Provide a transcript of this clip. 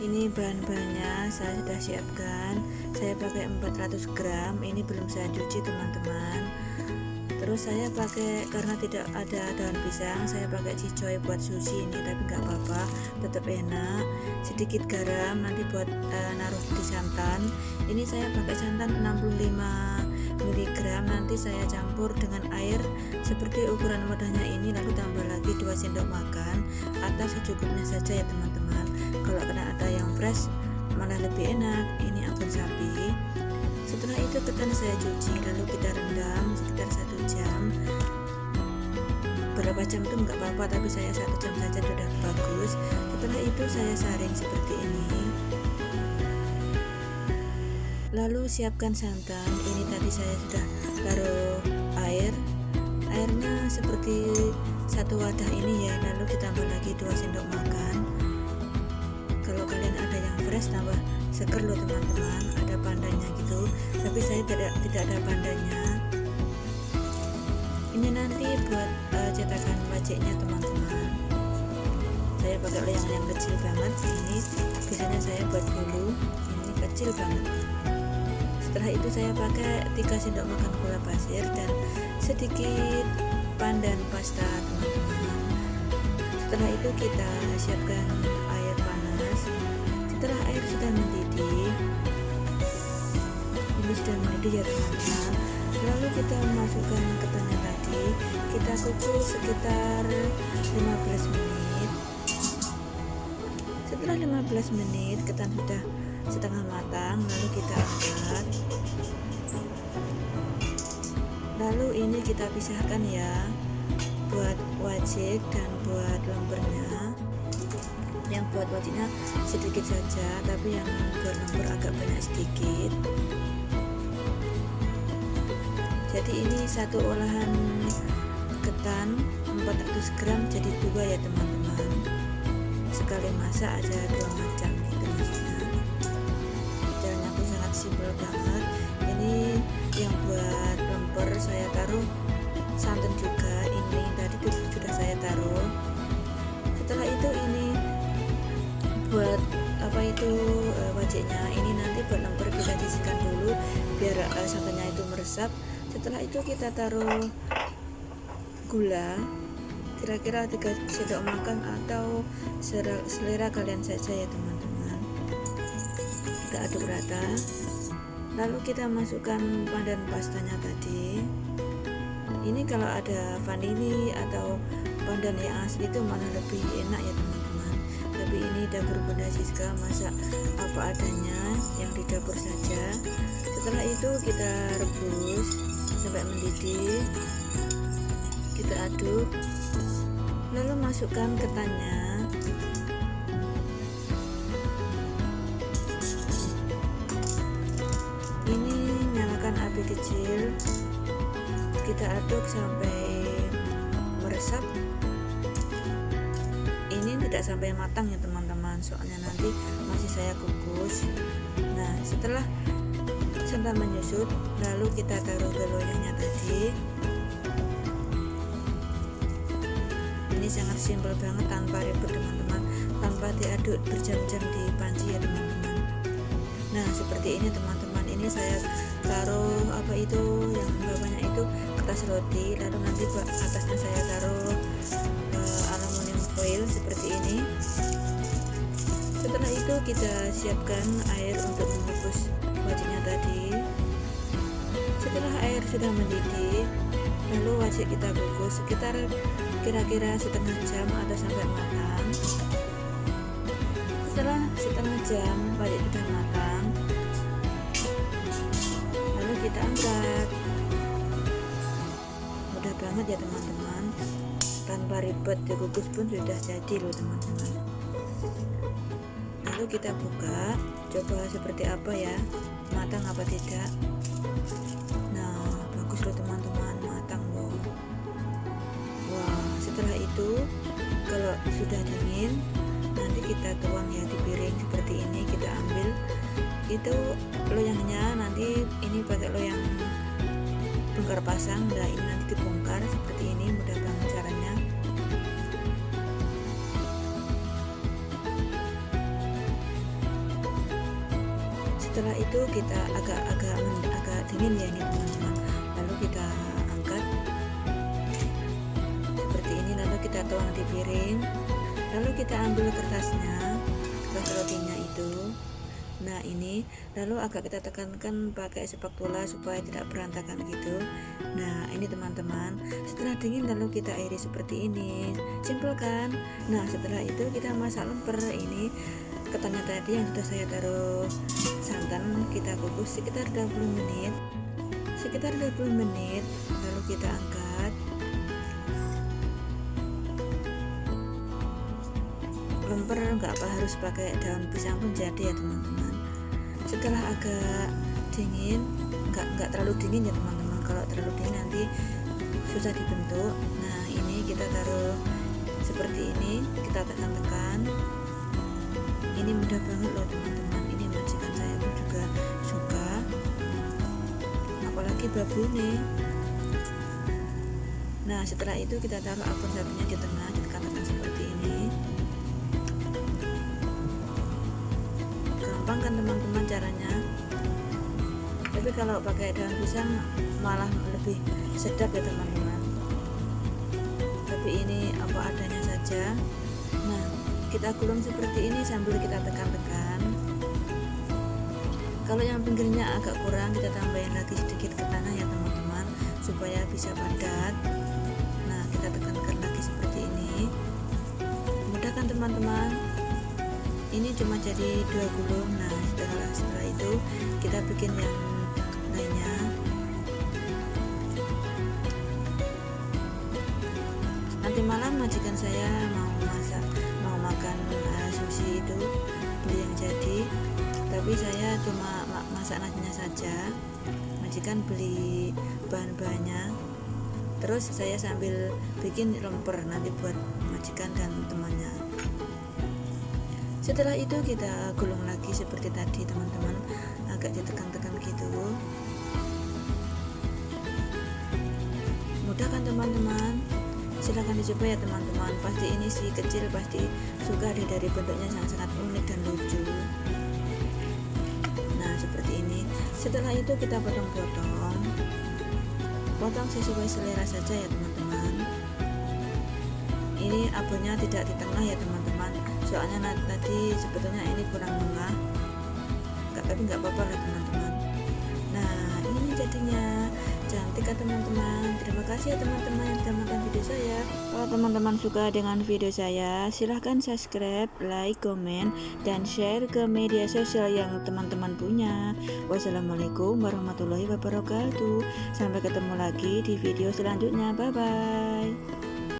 Ini bahan-bahannya saya sudah siapkan. Saya pakai 400 gram. Ini belum saya cuci teman-teman. Terus saya pakai, karena tidak ada daun pisang, saya pakai cicoy buat sushi ini, tapi nggak apa-apa, tetap enak. Sedikit garam nanti buat naruh di santan. Ini saya pakai santan 65 mg, nanti saya campur dengan air seperti ukuran wadahnya ini, lalu tambah lagi 2 sendok makan atau secukupnya saja ya teman-teman. Kalau kena ada yang fresh malah lebih enak. Ini abon sapi. Setelah itu ketan saya cuci, lalu kita rendam sekitar 1 jam. Berapa jam itu nggak apa-apa, tapi saya 1 jam saja sudah bagus. Setelah itu saya saring seperti ini. Lalu siapkan santan. Ini tadi saya sudah taruh airnya seperti 1 wadah ini ya, lalu ditambah lagi 2 sendok makan. Kalau kalian ada yang fresh tambah seger loh teman-teman, ada pandanya gitu, tapi saya tidak ada pandanya. Ini nanti buat cetakan wajiknya teman-teman. Saya pakai loyang yang kecil banget. Ini biasanya saya buat dulu, ini kecil banget. Setelah itu saya pakai 3 sendok makan gula pasir dan sedikit pandan pasta teman-teman. Setelah itu kita siapkan air panas. Setelah air sudah mendidih, ini sudah mendidih ya teman-teman, lalu kita masukkan ketannya tadi, kita kukus sekitar 15 menit. Setelah 15 menit ketan sudah setengah matang, lalu kita angkat. Lalu ini kita pisahkan ya, buat wajik dan buat lempernya. Yang buat wajiknya sedikit saja, tapi yang buat lemper agak banyak sedikit. Jadi ini satu olahan ketan 400 gram jadi 2 ya teman-teman. Sekali masak aja 2 macam gitu maksudnya. Caranya aku sangat simpel banget. Ini yang buat lemper saya taruh santan juga. Ini tadi sudah saya taruh. Setelah itu ini buat wajiknya. Ini nanti buat lemper kita disisihkan dulu biar santannya itu meresap. Setelah itu kita taruh gula kira-kira 3 sendok makan atau selera kalian saja ya teman-teman. Kita aduk rata, lalu kita masukkan pandan pastanya tadi. Ini kalau ada vanili atau pandan yang asli itu malah lebih enak ya teman-teman, tapi ini dapur Bunda Siska masak apa adanya, yang di dapur saja. Setelah itu kita rebus sampai mendidih, kita aduk, lalu masukkan ketannya. Ini nyalakan api kecil, kita aduk sampai meresap. Ini tidak sampai matang ya teman-teman, soalnya nanti masih saya kukus. Nah, setelah santan menyusut, lalu kita taruh ke loyangnya tadi. Ini sangat simpel banget, tanpa ribet teman-teman, tanpa diaduk berjam-jam di panci ya teman-teman. Nah seperti ini teman-teman, ini saya taruh yang bawahnya itu kertas roti, lalu nanti atasnya saya taruh aluminium foil seperti ini. Setelah itu kita siapkan air untuk mengukus wajiknya tadi. Setelah air sudah mendidih, lalu wajik kita kukus sekitar kira-kira setengah jam atau sampai matang. Setelah setengah jam wajik sudah matang, lalu kita angkat. Mudah banget ya teman-teman, tanpa ribet, dikukus pun sudah jadi loh teman-teman. Lalu kita buka, coba seperti apa ya, matang apa tidak. Nah bagus loh teman-teman, matang loh. Wah, setelah itu kalau sudah dingin, nanti kita tuang ya di piring seperti ini. Kita ambil itu loyangnya, nanti ini pakai loyang bongkar pasang. Nah ini nanti dibongkar seperti ini, mudah banget caranya. Setelah itu kita agak dingin ya ini teman-teman, lalu kita angkat seperti ini, lalu kita tuang di piring, lalu kita ambil kertas rotinya itu. Nah ini lalu agak kita tekankan pakai spatula supaya tidak berantakan gitu. Nah ini teman-teman, setelah dingin lalu kita iris seperti ini, simpel kan. Nah setelah itu kita masak lemper. Ini ketannya tadi yang sudah saya taruh santan, kita kukus sekitar 20 menit lalu kita angkat. Lemper nggak harus pakai daun pisang pun jadi ya teman-teman. Setelah agak dingin, nggak terlalu dingin ya teman-teman, kalau terlalu dingin nanti susah dibentuk. Nah ini kita taruh seperti ini, kita tekan-tekan. Ini mudah banget loh teman-teman, ini majikan saya pun juga suka, apalagi babu nih. Nah setelah itu kita taruh abon sapinya di tengah, ditekan-tekan seperti ini. Gampang kan teman-teman caranya, tapi kalau pakai daun pisang malah lebih sedap ya teman-teman. Tapi ini apa adanya saja. Nah kita gulung seperti ini sambil kita tekan-tekan. Kalau yang pinggirnya agak kurang, kita tambahin lagi sedikit ke tanah ya teman-teman, supaya bisa padat. Nah kita tekan-tekan lagi seperti ini. Mudah kan teman-teman, ini cuma jadi 2 gulung. Nah setelah itu kita bikin yang lainnya. Nanti malam majikan saya mau makan sushi itu, beli yang jadi, tapi saya cuma masak nasinya saja. Majikan beli bahan-bahannya, terus saya sambil bikin lemper nanti buat majikan dan temannya. Setelah itu kita gulung lagi seperti tadi teman-teman, agak ditekan-tekan gitu. Mudah kan teman-teman, silahkan dicoba ya teman-teman. Pasti ini si kecil pasti suka deh, dari bentuknya sangat-sangat unik dan lucu. Nah seperti ini. Setelah itu kita potong sesuai selera saja ya teman-teman. Ini abonnya tidak di tengah ya teman-teman, soalnya tadi sebetulnya ini kurang tengah, tapi nggak apa-apa lah teman-teman. Nah ini jadinya cantik kan teman-teman. Terima kasih ya teman-teman yang sudah menonton video saya. Kalau teman-teman suka dengan video saya, silahkan subscribe, like, komen, dan share ke media sosial yang teman-teman punya. Wassalamualaikum warahmatullahi wabarakatuh. Sampai ketemu lagi di video selanjutnya. Bye bye.